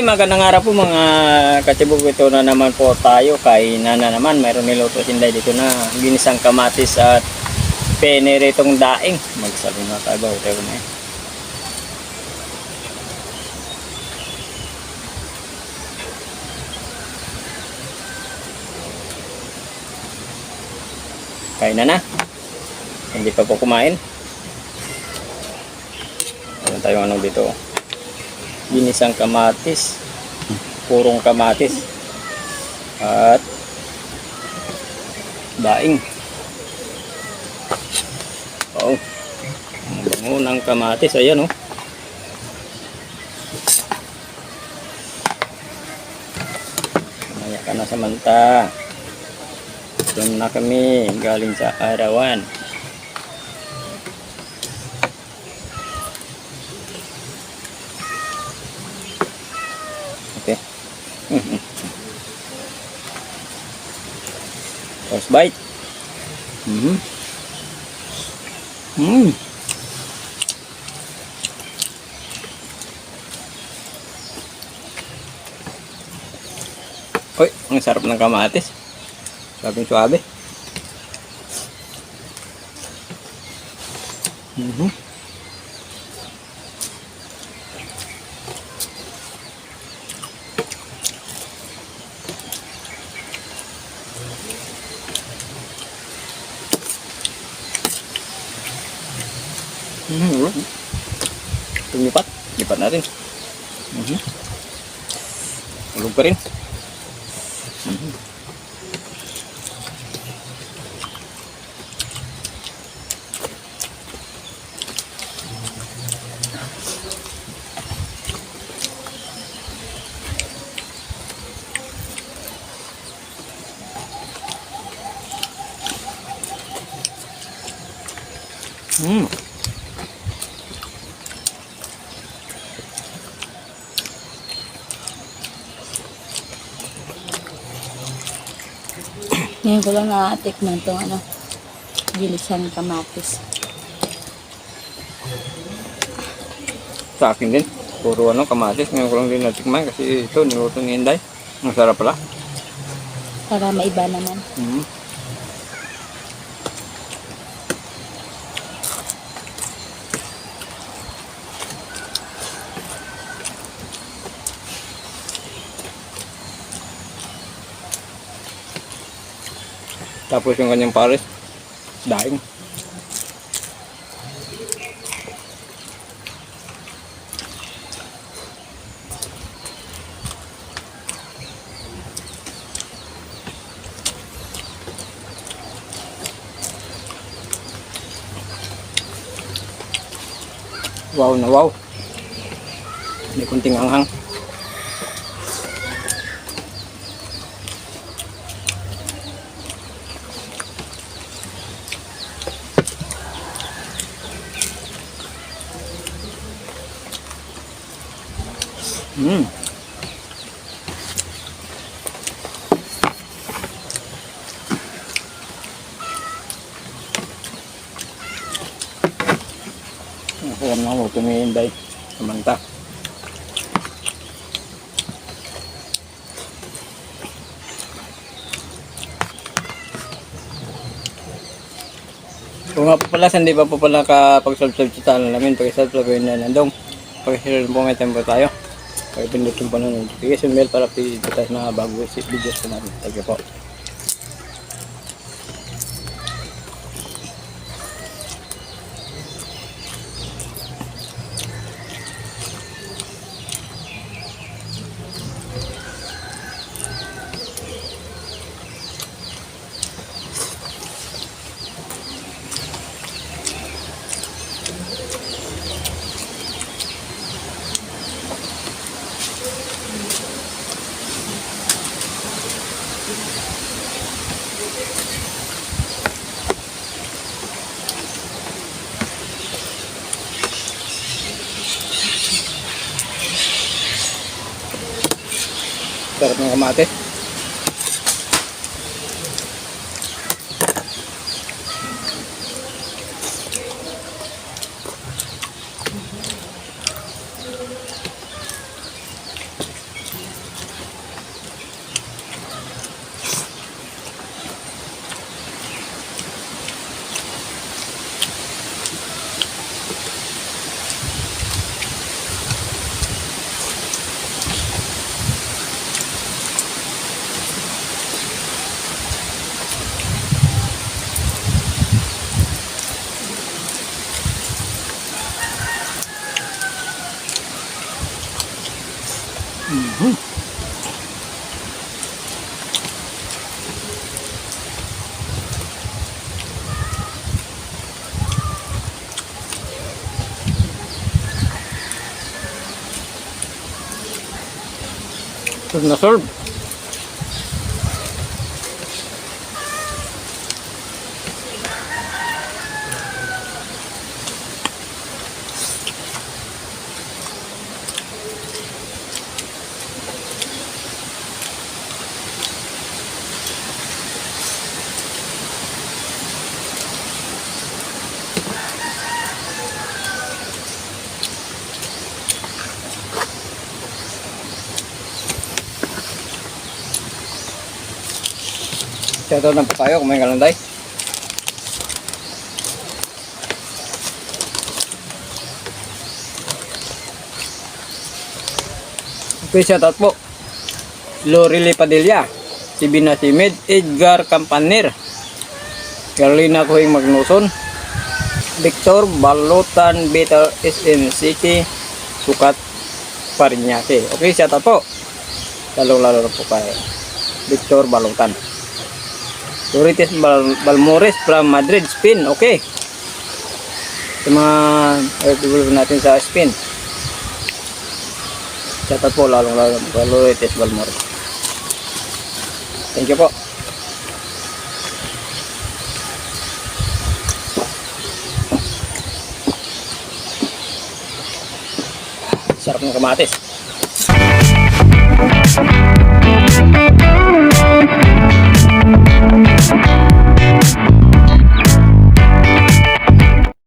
magandang araw po mga katibog. Ito na naman po tayo. Kainan na naman. Mayroon niluto si Inday dito na ginisang kamatis at pene ritong daing. Magsalong na tayo. Tayo na eh. Kainan na. Hindi pa po kumain. Meron tayong ano dito. Ginisang kamatis, purong kamatis at daing. Oh, ang bango ng kamatis. Ayan oh. Mamaya ka na samanta. Doon na kami galing sa arawan. Okay. First bite. Uy, ang sarap ng kamatis. Sabing suabe. Lipat natin. Ulog pa rin. Ngayon ko lang na-tikman itong ginisang kamatis. Sa akin din. Puro kamatis. Ngayon ko lang din natikman kasi ito niluto ni Inday. Ang sarap pala. Para maiba naman. Tapos yung kanyang pares, daing. Wow na wow. May kunting anghang. Alam na mo, tumihinday. Samanta. Kung nga po pala, hindi pa po pala kapag-subscribe sa channel namin, pag-subscribe na nandong. Pag-share po may tempo tayo. Pag-pindutin po na notification bell para pilitin tayo na bago videos po namin. Thank you po. Sarap ng kamatis. Solve na solve. Shoutout na po tayo, kumain ka lang tayo. Okay, shoutout po. Lorely Padilla, si Binasimid, Edgar Campanir, Carolina Kuhing Magnuson, Victor Balutan, Betel SM City, Sukat Parinaque. Okay, shoutout po. Lalo na po kay Victor Balutan. Dorites Balmores from Madrid, Spain. Okay. Sa mga OFW natin sa Spain. Shoutout po lalong Dorites Balmores. Thank you po. Sarap ng kamatis.